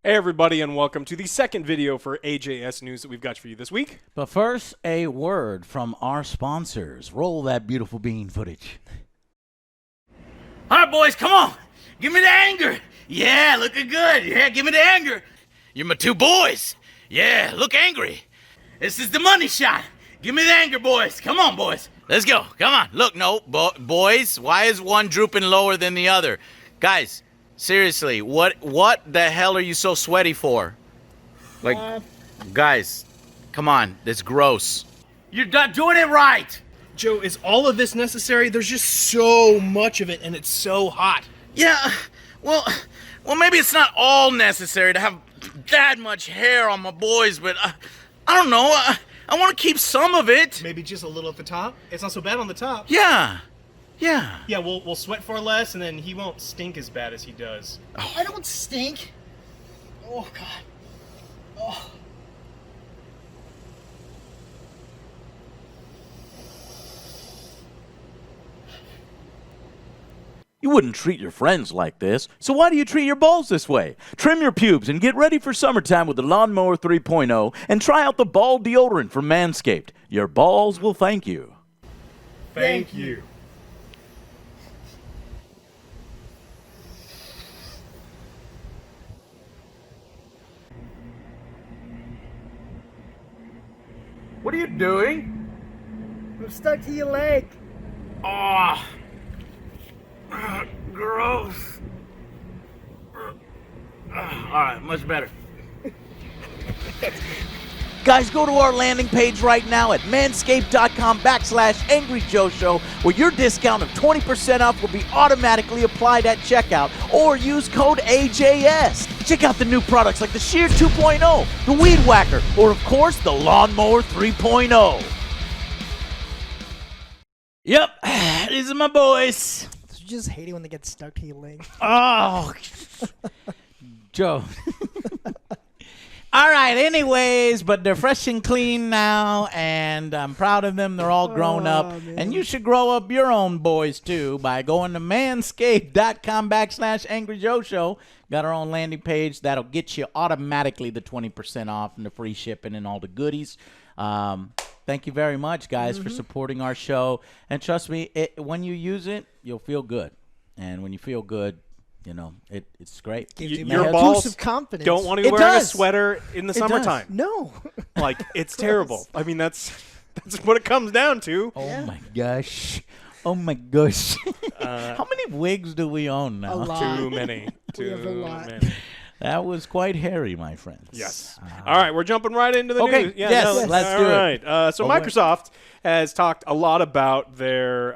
Hey everybody, and welcome to the second video for AJS news that we've got for you this week. But first, a word from our sponsors. Roll that beautiful bean footage. All right, boys, come on. Give me the anger. Yeah, looking good. Yeah, give me the anger. You're my two boys. Yeah, look angry. This is the money shot. Give me the anger, boys. Come on, boys. Let's go. Come on. Look, no, boys, why is one drooping lower than the other? Guys, seriously, what the hell are you so sweaty for? Like, guys, come on. That's gross. You're not doing it right. Joe, is all of this necessary? There's just so much of it, and it's so hot. Yeah, well, maybe it's not all necessary to have that much hair on my boys, but I don't know. I want to keep some of it. Maybe just a little at the top. It's not so bad on the top. Yeah. Yeah, we'll sweat far less, and then he won't stink as bad as he does. Oh. I don't stink. Oh, God. Oh. You wouldn't treat your friends like this, so why do you treat your balls this way? Trim your pubes and get ready for summertime with the Lawnmower 3.0 and try out the ball deodorant from Manscaped. Your balls will thank you. Thank you. What are you doing? I'm stuck to your leg. Oh. Gross. All right, much better. Guys, go to our landing page right now at manscaped.com/AngryJoeShow, where your discount of 20% off will be automatically applied at checkout, or use code AJS. Check out the new products like the Shear 2.0, the Weed Whacker, or of course, the Lawnmower 3.0. Yep, these are my boys. You just hate it when they get stuck to your leg. Oh, Joe. All right, anyways, but they're fresh and clean now, and I'm proud of them. They're all grown up, man. and you should grow up your own boys, too, by going to manscaped.com/AngryJoeShow. Got our own landing page. That'll get you automatically the 20% off and the free shipping and all the goodies. Thank you very much, guys, for supporting our show. And trust me, when you use it, you'll feel good. And when you feel good, you know, it's great. Gives you Your a balls boost of confidence. don't want to be It wearing a does. sweater in the summertime. No. Like, it's terrible. I mean, that's what it comes down to. Oh, my gosh. Oh, my gosh. How many wigs do we own now? A lot. Too many. We have a Too lot. many. That was quite hairy, my friends. Yes. All right, we're jumping right into the Okay, news. yes, let's do it. All right. So Oh, wait. Microsoft has talked a lot about their,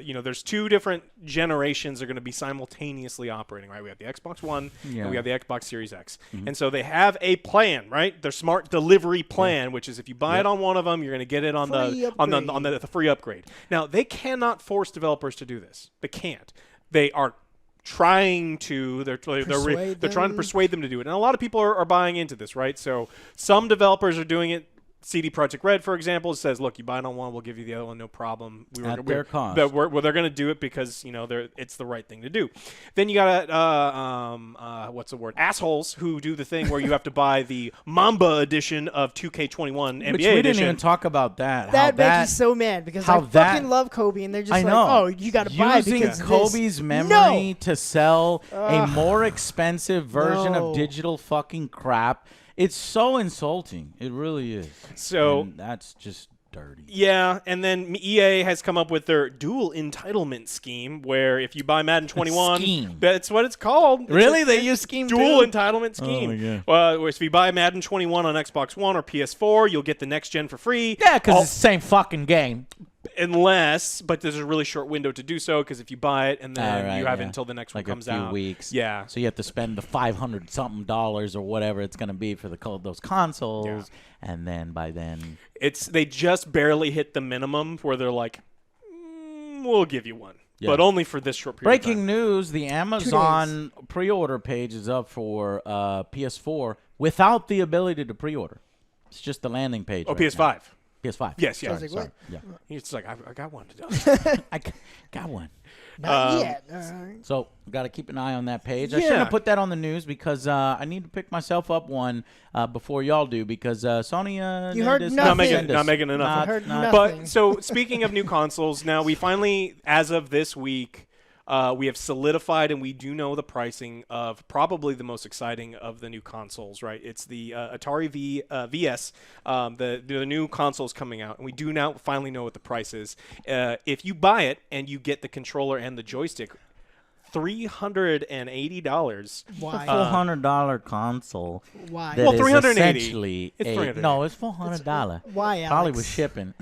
there's two different generations that are going to be simultaneously operating, right? We have the Xbox One and we have the Xbox Series X. And so they have a plan, right? Their smart delivery plan, which is if you buy it on one of them, you're going to get it on the free upgrade. Now, they cannot force developers to do this. They can't. They are trying to they're trying to persuade them to do it, and a lot of people are buying into this, right? So some developers are doing it. CD Projekt Red, for example, says, "Look, you buy it on one, we'll give you the other one, no problem." At their cost. They're going to do it because it's the right thing to do. Then you got what's the word? Assholes who do the thing where you have to buy the Mamba edition of 2K21 NBA Which we didn't edition. even talk about that. That makes me so mad because I fucking love Kobe, and they're just I like, know. oh, you got to buy it Using because Kobe's this. memory to sell a more expensive version No. of digital fucking crap. It's so insulting. It really is. So and that's just dirty. Yeah, and then EA has come up with their dual entitlement scheme, where if you buy Madden 21, scheme. that's what it's called. Really? They use scheme dual too? entitlement scheme. my Where if you buy Madden 21 on Xbox One or PS4, you'll get the next gen for free. Yeah, because it's the same fucking game. But there's a really short window to do so, because if you buy it and then you have it until the next one comes out. Like a few weeks. Yeah. So you have to spend the $500-something or whatever it's going to be for those consoles, and then by then they just barely hit the minimum where they're like, we'll give you one. Yeah. But only for this short period of Breaking time. news, the Amazon pre-order page is up for PS4 without the ability to pre-order. It's just the landing page. Oh, right PS5. now. PS5. Yes, yeah. I was like, sorry. what? Yeah. It's like I got one. I got one. Not yet. All right. So got to keep an eye on that page. I shouldn't Yeah. have put that on the news because I need to pick myself up one before y'all do because Sony. You heard does nothing. Not making enough. I heard not- nothing. But so speaking of new consoles, now we finally, as of this week, we have solidified and we do know the pricing of probably the most exciting of the new consoles. Right? It's the Atari VCS. The new consoles coming out, and we do now finally know what the price is. If you buy it and you get the controller and the joystick, $380. Why? $400 console. Why? That Well, is $380. essentially It's a- $380. no, it's $400. Why, Alex? Probably with shipping.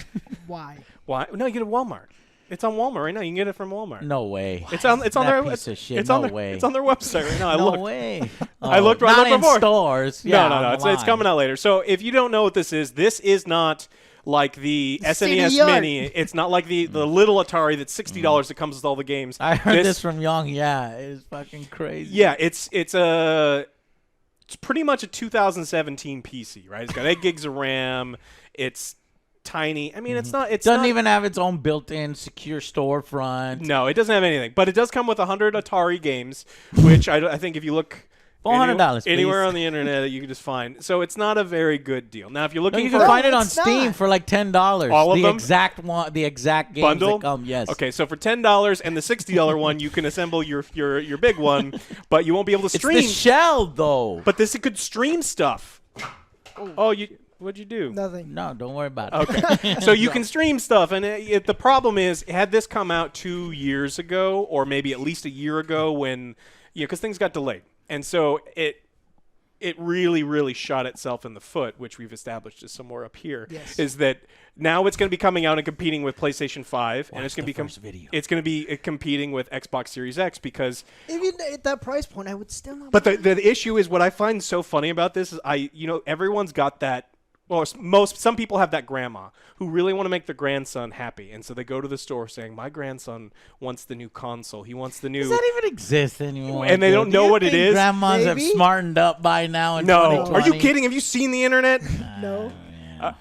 Why? Why? No, you get it at Walmart. It's on Walmart right now. You can get it from Walmart. No way. It's on That their piece of shit. It's on No their way. It's on their website right now. I No looked. way. I looked right not up in before. stores. Yeah, No. It's coming out later. So if you don't know what this is not like the SNES CD-art. Mini. It's not like the little Atari that's $60 that comes with all the games. I heard this from Young. Yeah, it's fucking crazy. Yeah, it's pretty much a 2017 PC, right? It's got 8 gigs of RAM. It's tiny. I mean, it's not. It doesn't even have its own built-in secure storefront. No, it doesn't have anything. But it does come with 100 Atari games, which I think if you look $400 anywhere please. on the internet, you can just find. So it's not a very good deal. Now, if you're No, looking you for can find it on it's Steam not. for like $10. All of the them? exact one, the exact games bundle. that come. Yes. Okay, so for $10 and the $60 one, you can assemble your big one, but you won't be able to It's stream. the shell though. But this could stream stuff. Oh, what'd you do? Nothing. No, don't worry about it. Okay, so you can stream stuff, and the problem is, had this come out 2 years ago, or maybe at least a year ago, when because things got delayed, and so it really, really shot itself in the foot, which we've established is somewhere up here. Yes. Is that now it's going to be coming out and competing with PlayStation 5, and it's going to be first video. it's going to be competing with Xbox Series X because. Even at that price point, I would still not. But buy the issue is what I find so funny about this is everyone's got that. Well, some people have that grandma who really want to make their grandson happy, and so they go to the store saying, "My grandson wants the new console. He wants the new." Does that even exist anymore? And they don't Do know you what it think is? Grandmas have Maybe. smartened up by now. In No, 2020? are you kidding? Have you seen the internet? No.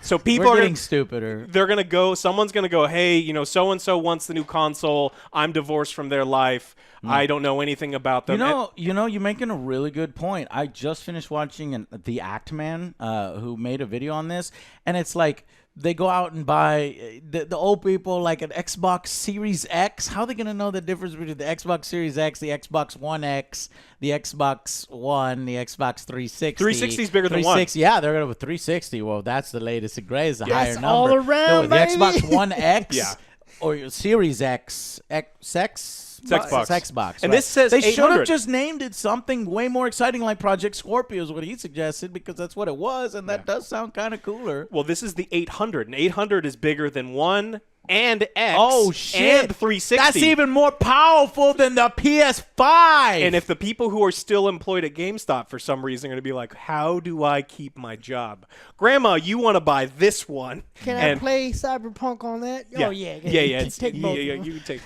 So people We're are getting gonna, stupider. they're gonna go. Someone's gonna go, "Hey, so and so wants the new console. I'm divorced from their life. I don't know anything about them." You're making a really good point. I just finished watching the Act Man, who made a video on this, and it's like they go out and buy the old people like an Xbox Series X. How are they gonna know the difference between the Xbox Series X, the Xbox One X, the Xbox One, the Xbox 360? 360 is bigger than one. 360, yeah, they're gonna have a 360. Well, that's the latest and greatest, a higher That's number. all around, the baby. Xbox One X, Yeah. or Series X, X. It's Xbox. It's Xbox. And right. this says they should 800. have just named it something way more exciting, like Project Scorpio is what he suggested, because that's what it was, and that does sound kind of cooler. Well, this is the 800, and 800 is bigger than One and X. Oh shit! And 360. That's even more powerful than the PS5. And if the people who are still employed at GameStop for some reason are going to be like, "How do I keep my job?" Grandma, you want to buy this one? Can I and play Cyberpunk on that? Yeah. Oh yeah. Yeah. Take both. Yeah, of them. you can take.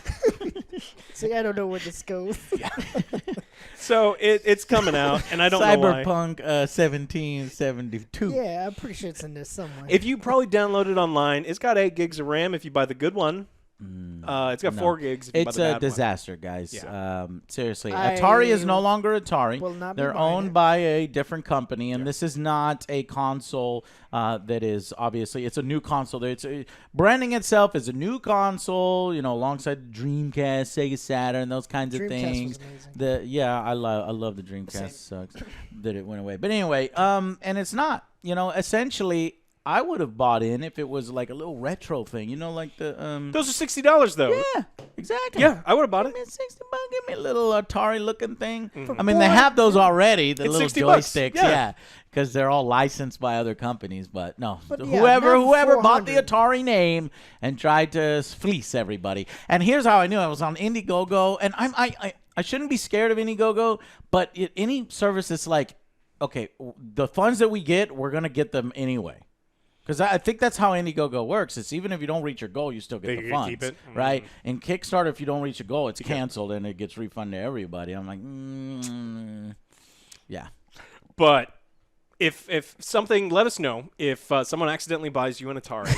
See, I don't know where this goes. So it's coming out, and I don't know why. Cyberpunk 1772. Yeah, I'm pretty sure it's in there somewhere. If you probably download it online, it's got 8 gigs of RAM if you buy the good one. It's got 4 gigs if you buy It's the a bad disaster, guys. Yeah. Seriously, I Atari is no longer Atari. will not be They're buying owned it. by a different company, and this is not a console that is obviously. It's a new console. It's branding itself as a new console, alongside the Dreamcast, Sega Saturn, those kinds of Dreamcast things. was amazing. I love the Dreamcast. Sucks that it went away, but anyway, and it's not. Essentially. I would have bought in if it was like a little retro thing, like the one. Those are $60 though. yeah, exactly. Yeah, I would have bought it. Give me $60. Give me a little Atari looking thing. Mm-hmm. I mean, they have those already, the It's little $60, joysticks, yeah. because they're all licensed by other companies. But no, But yeah, whoever not bought the 400. Atari name and tried to fleece everybody. And here's how I knew. I was on Indiegogo, and I shouldn't be scared of Indiegogo, but any service that's like, okay, the funds that we get, we're gonna get them anyway. Because I think that's how Indiegogo works. It's even if you don't reach your goal, you still get They the keep funds, it. right? In Kickstarter, if you don't reach a goal, it's canceled and it gets refunded to everybody. I'm like, yeah. But if something, let us know if someone accidentally buys you an Atari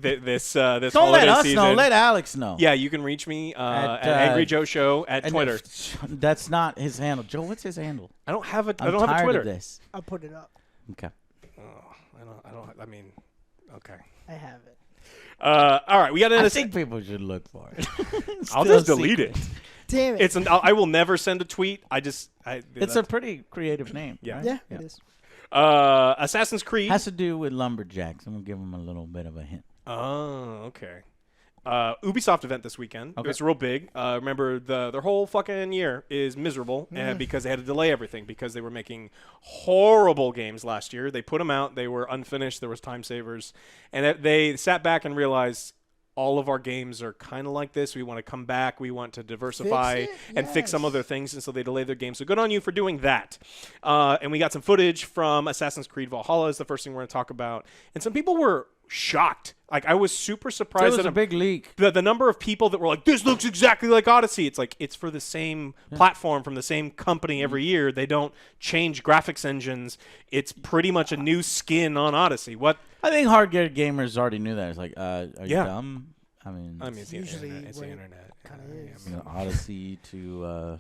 this Don't holiday let us season. know. Let Alex know. Yeah, you can reach me at Angry Joe Show at Twitter. That's not his handle. Joe, what's his handle? I don't have a I'm Twitter. tired of this. I'll put it up. Okay. I mean, okay. I have it. All right, we got I think people should look for it. I'll just delete it. Damn it. I will never send a tweet. It's a pretty creative name. Yeah. right? yeah, it is. Assassin's Creed. Has to do with lumberjacks. I'm gonna give them a little bit of a hint. Oh, okay. Ubisoft event this weekend. Okay. It's real big. Remember, their whole fucking year is miserable because they had to delay everything because they were making horrible games last year. They put them out. They were unfinished. There was time savers. And they sat back and realized all of our games are kind of like this. We want to come back. We want to diversify and fix some other things. And so they delayed their game. So good on you for doing that. And we got some footage from Assassin's Creed Valhalla is the first thing we're going to talk about. And some people were shocked. Like, I was super surprised. It was a big leak. The number of people that were like, this looks exactly like Odyssey. It's like, it's for the same platform from the same company every year. They don't change graphics engines. It's pretty much a new skin on Odyssey. What? I think hardcore gamers already knew that. It's like, are you dumb? I mean, it's the usually internet. It's the what it internet. kinda is. Odyssey to,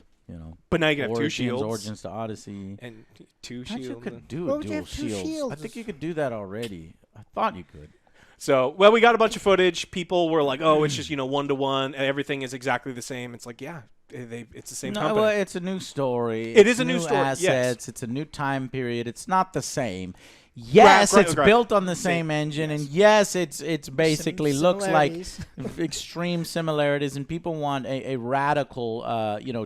But now you can have two Origins, shields. Origins to Odyssey. And two Thought you shields. could do Why a would you dual have two shields. I shields? think you could do that already. I thought you could. So, well, we got a bunch of footage. People were like, oh, it's just, 1-to-1. Everything is exactly the same. It's like, yeah, it's the same company. Well, it's a new story. It is a new story, Assets. yes. It's a new time period. It's not the same. Yes, it's built on the same engine, and yes, it's basically looks like extreme similarities, and people want a radical,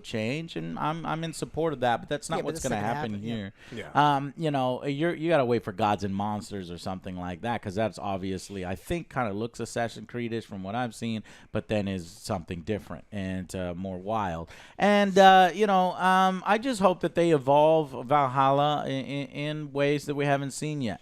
change, and I'm in support of that. But that's not what's going to happen here. Yeah. You got to wait for Gods and Monsters or something like that, because that's obviously, I think, kind of looks Assassin's Creed-ish from what I've seen, but then is something different and more wild. And I just hope that they evolve Valhalla in ways that we haven't seen yet.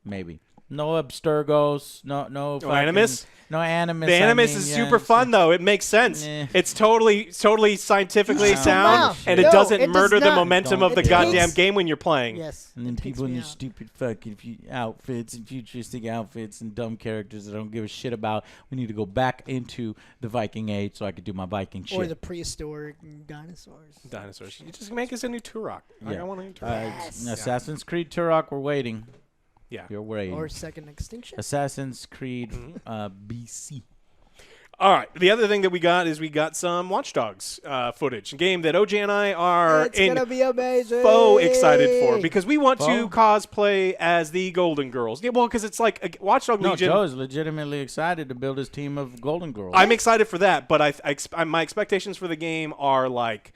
Maybe no Abstergos, no Animus. No Animus. The Animus is super fun, though. It makes sense. It's totally scientifically sound, and it doesn't murder the momentum of the goddamn game when you're playing. Yes. And then people in their stupid fucking outfits and futuristic outfits and dumb characters that I don't give a shit about. We need to go back into the Viking Age so I could do my Viking shit. Or the prehistoric dinosaurs. You just make us a new Turok. I want a new Turok. Assassin's Creed Turok, we're waiting. Yeah. You're waiting. Or Second Extinction. Assassin's Creed BC. All right. The other thing that we got some Watch Dogs footage, a game that OJ and I are gonna be amazing. Excited for because we want to cosplay as the Golden Girls. Yeah, well, because it's like a Watch Dog Legion. Joe is legitimately excited to build his team of Golden Girls. I'm excited for that, but my expectations for the game are like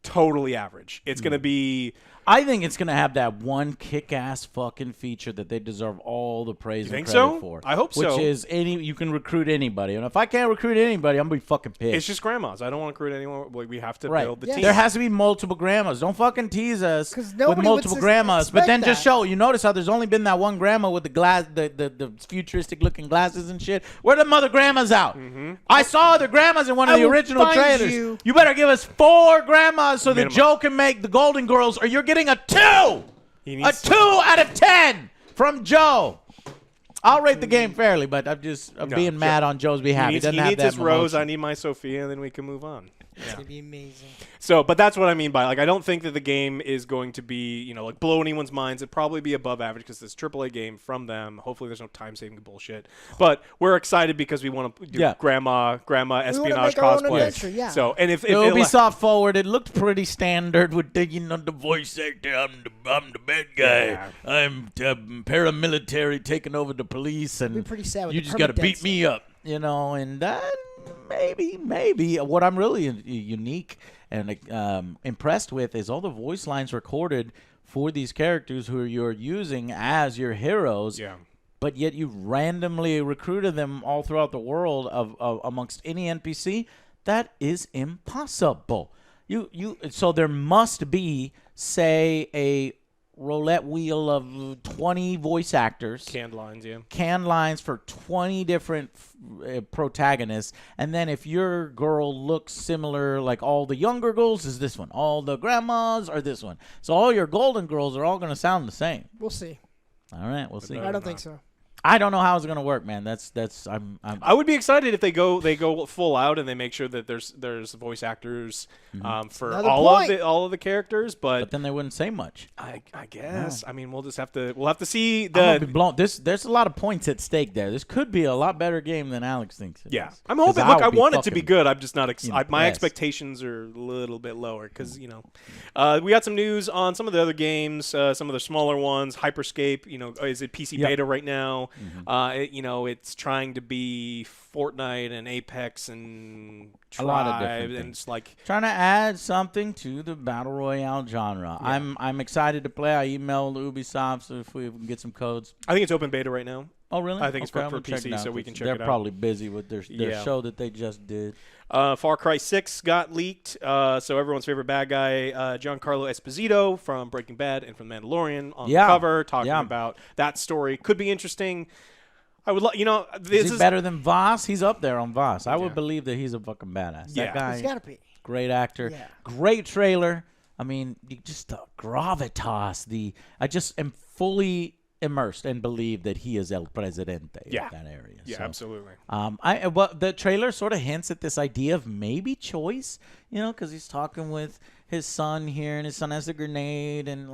totally average. It's going to be... I think it's going to have that one kick-ass fucking feature that they deserve all the praise and credit for. I hope so. Which is you can recruit anybody. And if I can't recruit anybody, I'm going to be fucking pissed. It's just grandmas. I don't want to recruit anyone. We have to build the team. There has to be multiple grandmas. Don't fucking tease us with multiple grandmas. But then just show. You notice how there's only been that one grandma with the glass, the futuristic-looking glasses and shit. Where are the other grandmas out? Mm-hmm. I saw other grandmas in one of the original trailers. You better give us 4 grandmas so that Joe can make the Golden Girls, or you're getting a 2! A 2 out of 10 from Joe. I'll rate the game fairly, but I'm being mad on Joe's behalf. He needs his Rose. I need my Sophia, and then we can move on. It's going to be amazing. So, but that's what I mean by, like, I don't think that the game is going to be, like, blow anyone's minds. It'd probably be above average because it's a AAA game from them. Hopefully there's no time-saving bullshit. But we're excited because we want to do grandma espionage cosplay. So, and if Ubisoft Forward, it looked pretty standard with the voice actor. I'm the bad guy. Yeah. I'm paramilitary taking over the police, and pretty sad with you just got to beat me up, and that maybe what I'm really unique and impressed with is all the voice lines recorded for these characters who you're using as your heroes. Yeah. But yet you randomly recruited them all throughout the world of amongst any NPC. That is impossible. So there must be, say, roulette wheel of 20 voice actors. Canned lines, yeah. Canned lines for 20 different protagonists. And then if your girl looks similar, like all the younger girls is this one. All the grandmas are this one. So all your golden girls are all going to sound the same. We'll see. All right, we'll see. I don't think so. I don't know how it's gonna work, man. I would be excited if they go full out and they make sure that there's voice acters for all of the characters, but then they wouldn't say much. I guess. I mean, we'll have to see I'm gonna be blown. There's a lot of points at stake there. This could be a lot better game than Alex thinks it is. I'm hoping. Look, I want it to be good. I'm just not. My Yes. expectations are a little bit lower because we got some news on some of the other games, some of the smaller ones. Hyperscape, is it PC beta right now? It's trying to be Fortnite and Apex and Tribe, a lot of different and things. it's like trying to add something to the battle royale genre. Yeah. I'm excited to play. I emailed Ubisoft so if we can get some codes. I think it's open beta right now. Oh, really? I think it's for PC, so we can check it out. They're probably busy with their show that they just did. Far Cry 6 got leaked. So everyone's favorite bad guy, Giancarlo Esposito from Breaking Bad and from Mandalorian on the cover, talking about that story. Could be interesting. I would, is he better than Voss? He's up there on Voss. I would believe that he's a fucking badass. That guy, he's got to be. Great actor. Yeah. Great trailer. I mean, just the gravitas. I just am fully immersed and believe that he is El Presidente in that area. Yeah, so, absolutely. The trailer sort of hints at this idea of maybe choice, because he's talking with his son here, and his son has a grenade, and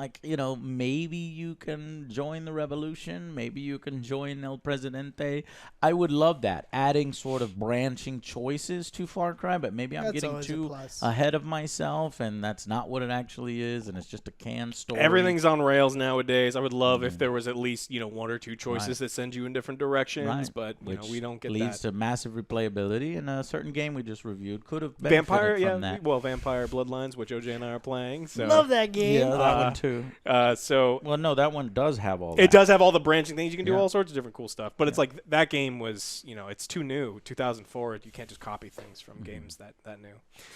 maybe you can join the revolution, maybe you can join El Presidente. I would love that, adding sort of branching choices to Far Cry, but maybe I'm getting too ahead of myself, and that's not what it actually is, and it's just a canned story. Everything's on rails nowadays. I would love if there was at least one or two choices that send you in different directions, but we don't get leads that. to massive replayability, and a certain game we just reviewed could have Vampire, from that. Well, Vampire Bloodlines, which OJ and I are playing. So. Love that game. Yeah, that one too. No, that one does have all that. It does have all the branching things. You can do all sorts of different cool stuff. But it's like that game was, it's too new. 2004. You can't just copy things from games that new.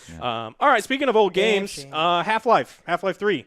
Yeah. All right. Speaking of old games, Half-Life 3.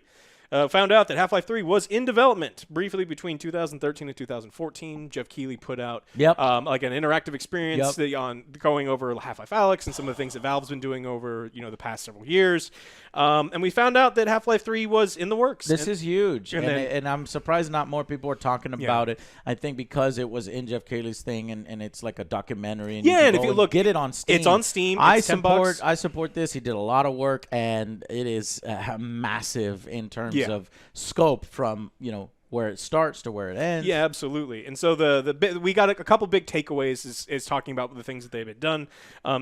Found out that Half-Life 3 was in development briefly between 2013 and 2014. Geoff Keighley put out like an interactive experience on going over Half-Life Alyx and some of the things that Valve's been doing over the past several years. And we found out that Half-Life 3 was in the works. This is huge, and I'm surprised not more people are talking about it. I think because it was in Geoff Keighley's thing, and it's like a documentary. And and if you look, get it on Steam. It's on Steam. I it's $10. I support this. He did a lot of work, and it is massive in terms of scope from where it starts to where it ends. Yeah, absolutely. And so we got a couple big takeaways is talking about the things that they've done.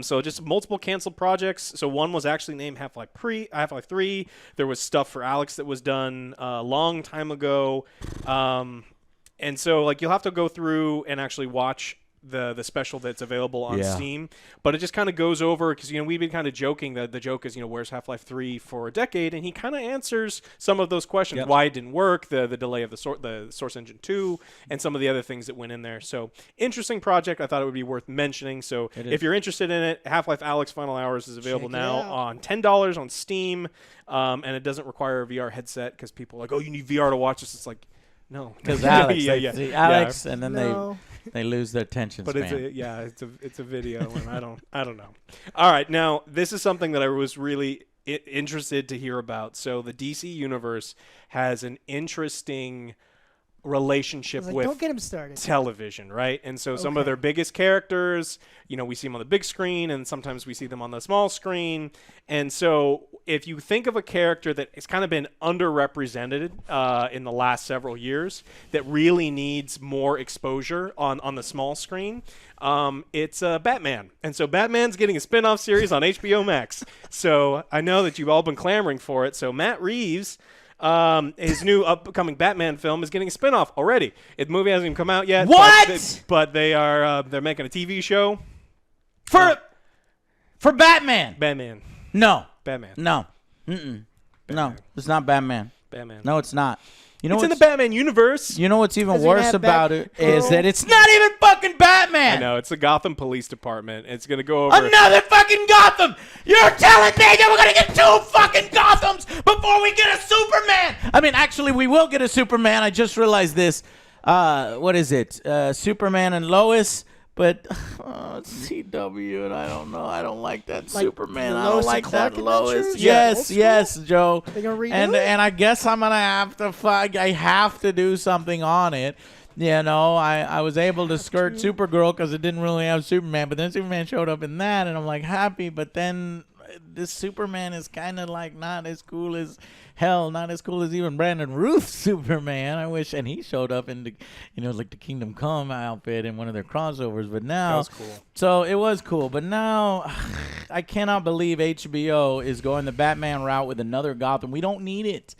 So just multiple canceled projects. So one was actually named Half-Life 3. There was stuff for Alyx that was done a long time ago. And so you'll have to go through and actually watch the special that's available on Steam, but it just kind of goes over because we've been kind of joking that the joke is where's Half-Life 3 for a decade, and he kind of answers some of those questions, why it didn't work, the delay of the Source Engine 2, and some of the other things that went in there. So interesting project. I thought it would be worth mentioning. So if you're interested in it, Half-Life Alyx Final Hours is available now on $10 on Steam, and it doesn't require a VR headset because people are like, oh, you need VR to watch this. It's like, no, because Alyx, Alyx, and then they lose their attention span. But it's a video, and I don't know. All right, now this is something that I was really interested to hear about. So the DC universe has an interesting relationship with don't get him started. Television, right? And so some of their biggest characters, we see them on the big screen, and sometimes we see them on the small screen. And so if you think of a character that has kind of been underrepresented in the last several years that really needs more exposure on the small screen, it's Batman. And so Batman's getting a spin-off series on HBO Max. So I know that you've all been clamoring for it. So Matt Reeves, his new upcoming Batman film is getting a spinoff already. The movie hasn't even come out yet. What? But they are they're making a TV show for Batman. Batman. No. Batman. No. No, it's not Batman. Batman. No, it's not. You know it's in the what's- Batman universe. You know what's even Does it worse have about it is Batgirl? that it's not even fucking Batman. I know, it's the Gotham Police Department. It's going to go over... Another fucking Gotham! You're telling me that we're gonna get 2 fucking Gothams before we get a Superman! I mean, actually, we will get a Superman. I just realized this. What is it? Superman and Lois. But it's CW, and I don't know. I don't like that Like Superman. the I don't Lois like and that Clark Lois. adventures? Yeah, old Yes, school? yes, Joe. They gonna redo and it? and I guess I'm gonna have to. I have to do something on it. You know, I was able to skirt Supergirl because it didn't really have Superman, but then Superman showed up in that, and I'm like happy. But then this Superman is kind of like not as cool as hell, not as cool as even Brandon Routh's Superman. I wish, and he showed up in the, like the Kingdom Come outfit in one of their crossovers. But now, That was cool. So it was cool. But now, I cannot believe HBO is going the Batman route with another Gotham. We don't need it.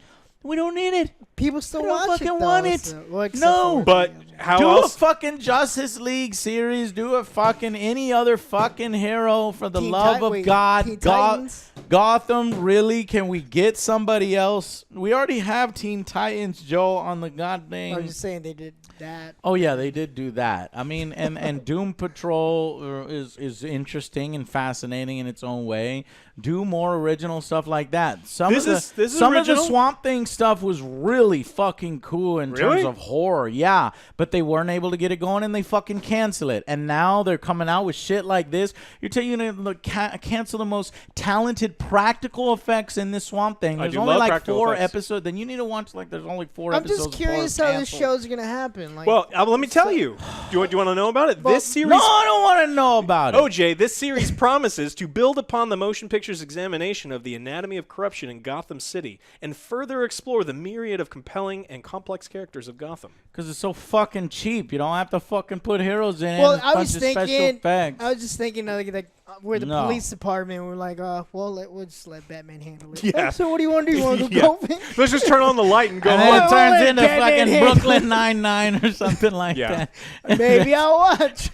We don't need it. People still I don't watch it, fucking though, want it. so- well, except No. for- But how Do else? a fucking Justice League series. Do a fucking any other fucking hero for the Teen love Tit- of wait, God. Teen Titans? Gotham, really? Can we get somebody else? We already have Teen Titans, Joe, on the goddamn. I'm just saying they did that. Oh yeah, they did do that. I mean, and Doom Patrol is interesting and fascinating in its own way. Do more original stuff like that. Some This of is the original? Swamp Thing stuff was really fucking cool in terms Really? of horror. Yeah, but they weren't able to get it going, and they fucking cancel it. And now they're coming out with shit like this. You're telling me to cancel the most talented practical effects in this Swamp Thing. I There's do only love like practical 4 effects. episodes. Then you need to watch there's only 4 I'm episodes. just curious before how it's this canceled. show's gonna happen. Like, Well, let me tell you. Do you want to know about it? Well, This series... No, I don't want to know about it. OJ, this series promises to build upon the motion picture's examination of the anatomy of corruption in Gotham City and further explore the myriad of compelling and complex characters of Gotham. Because it's so fucking cheap. You don't have to fucking put heroes in well, it. I was special thinking, effects. I was just thinking, like we're the No. police department. We're like, we'll just let Batman handle it. Yeah. So what do you want to do? You want to Yeah. go? Let's just turn on the light and go and home. then it turns let into Batman fucking handle Brooklyn Nine-Nine or something like Yeah. that. Maybe I'll watch.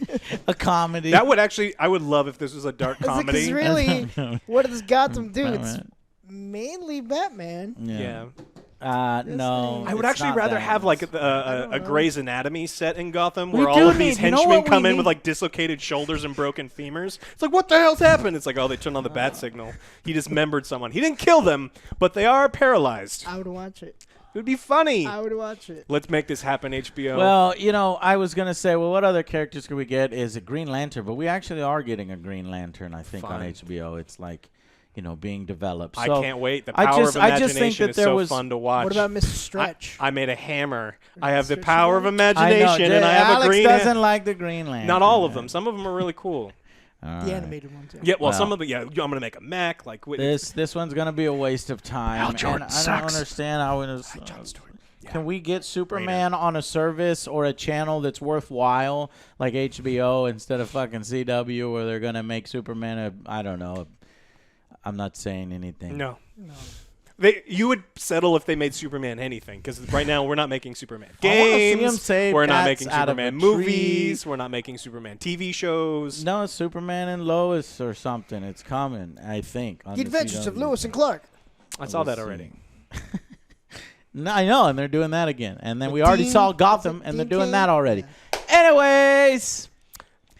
A comedy. That would actually... I would love if this was a dark comedy. Because really, what does Gotham do? It's Batman. mainly Batman. Yeah. No. I would it's actually not rather that. have like don't a know. Grey's Anatomy set in Gotham We where all do of these need- you know henchmen what we come in need? with like dislocated shoulders and broken femurs. It's like, what the hell's happened? It's like, oh, they turned on the bat signal. He dismembered someone. He didn't kill them, but they are paralyzed. I would watch it. It would be funny. I would watch it. Let's make this happen, HBO. Well, I was going to say, well, what other characters could we get? Is a Green Lantern, but we actually are getting a Green Lantern, I think, on Fun. HBO. It's like, being developed. I So can't wait. The I power just- of I just think imagination that is there so was- fun to watch. What about Mr. Stretch? I made a hammer. I have the Stretch power of Gold? I know, imagination, and I have Alex a green. doesn't like the Green Lantern. Not all of them. Some of them are really cool. All The right. animated one too. Yeah, well, Well. some of the I'm gonna make a mech like with This one's gonna be a waste of time. Hal Jordan and I sucks. don't understand how it is. Jon Stewart. Yeah. Can we get Superman on a service or a channel that's worthwhile, like HBO, instead of fucking CW, where they're gonna make Superman I don't know. I'm not saying anything. No. No. You would settle if they made Superman anything, because right now we're not making Superman I wanna see him games. save We're not cats making out of Superman a movies. tree. We're not making Superman TV shows. No, it's Superman and Lois or something. It's coming, I think. On The the Adventures of CW. Lewis and Clark. I saw that We'll already. see. No, I know, and they're doing that again. And then With we already Dean- saw is Gotham, it and they're Dean doing Cain? that already. Yeah. Anyways,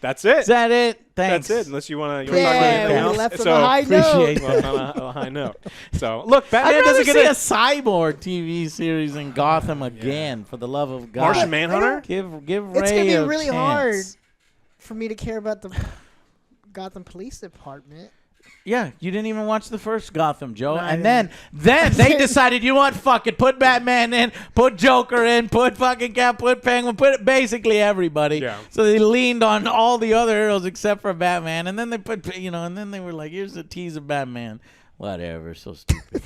That's it. is that it? Thanks. That's it. Unless you want to talk about Yeah, anything we else. left on so, a high Appreciate note. well, on a high note. So look, Batman I'd rather doesn't see get a cyborg TV series in Gotham again, for the love of God. Martian Manhunter. Give It's Ray gonna be a really chance. hard for me to care about the Gotham Police Department. Yeah, you didn't even watch the first Gotham, Joe. No, I And then didn't. they decided, you know what, fuck it, put Batman in, put Joker in, put fucking Cat, put Penguin, put basically everybody. Yeah. So they leaned on all the other heroes except for Batman, and then they put, and then they were like, here's a tease of Batman. Whatever, so stupid.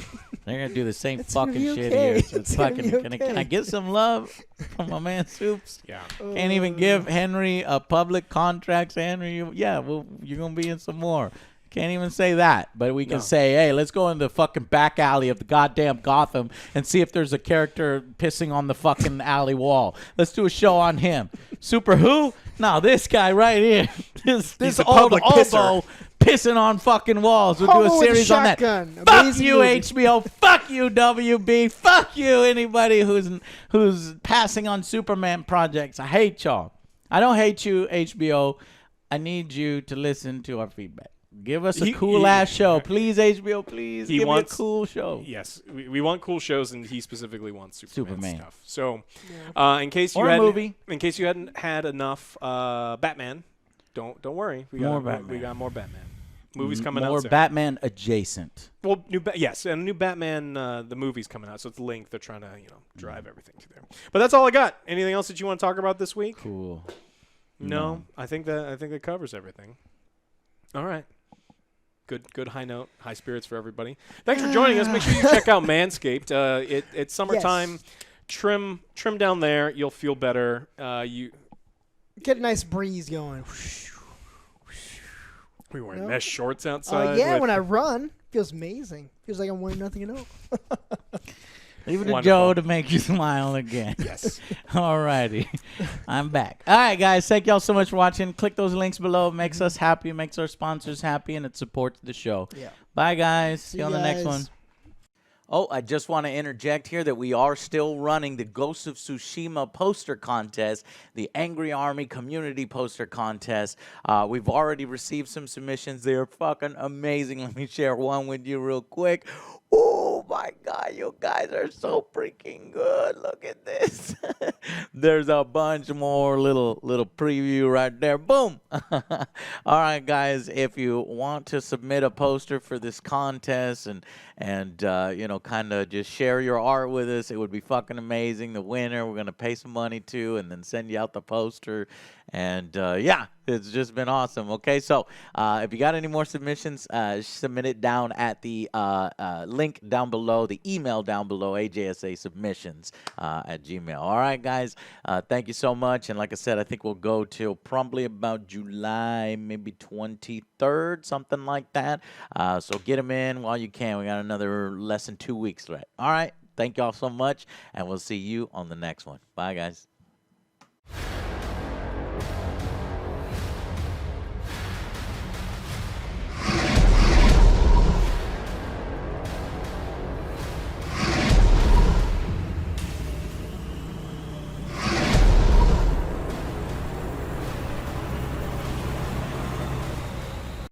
They're gonna do the same It's gonna fucking be shit okay. here. So it's It's gonna fucking. be Can okay. I get some love from my man Soups? Yeah. Can't even give Henry a public contract. Say, Henry, you're gonna be in some more. Can't even say that, but we can say, hey, let's go in the fucking back alley of the goddamn Gotham and see if there's a character pissing on the fucking alley wall. Let's do a show on him. Super who? No, this guy right here. This a old public pisser. oboe pissing on fucking walls. We'll Homo do a with a series on that. shotgun. Fuck Amazing you, movie. HBO. Fuck you, WB. Fuck you, anybody who's passing on Superman projects. I hate y'all. I don't hate you, HBO. I need you to listen to our feedback. Give us a cool-ass show. Please, HBO, please. Give me a cool show. Yes, we want cool shows, and he specifically wants Superman stuff. So, in case you hadn't had enough Batman, don't worry. We got more Batman. Movies coming out soon. More Batman adjacent. Well, and new Batman, the movie's coming out, so it's linked. They're trying to, drive everything to there. But that's all I got. Anything else that you want to talk about this week? Cool. No, I think that covers everything. All right. Good high note, high spirits for everybody. Thanks for joining us. Make sure you check out Manscaped. It's summertime. Yes. Trim down there. You'll feel better. You get a nice breeze going. We wearing mesh shorts outside. Yeah, when I run, feels amazing. Feels like I'm wearing nothing at all. Leave it to Joe to make you smile again. Yes. All righty. I'm back. All right, guys. Thank y'all so much for watching. Click those links below. It makes us happy. It makes our sponsors happy, and it supports the show. Yeah. Bye, guys. See you on the next one. Oh, I just want to interject here that we are still running the Ghost of Tsushima poster contest, the Angry Army community poster contest. We've already received some submissions. They are fucking amazing. Let me share one with you real quick. Oh my God, you guys are so freaking good. Look at this. There's a bunch more little preview right there. Boom. All right, guys, if you want to submit a poster for this contest and kind of just share your art with us, it would be fucking amazing. The winner, we're going to pay some money to and then send you out the poster. And it's just been awesome. Okay, so if you got any more submissions, submit it down at the link down below, the email down below, AJSAsubmissions at Gmail. All right, guys, thank you so much. And like I said, I think we'll go till probably about July, maybe 23rd, something like that. So get them in while you can. We got another less than 2 weeks left. All right, thank y'all so much, and we'll see you on the next one. Bye, guys.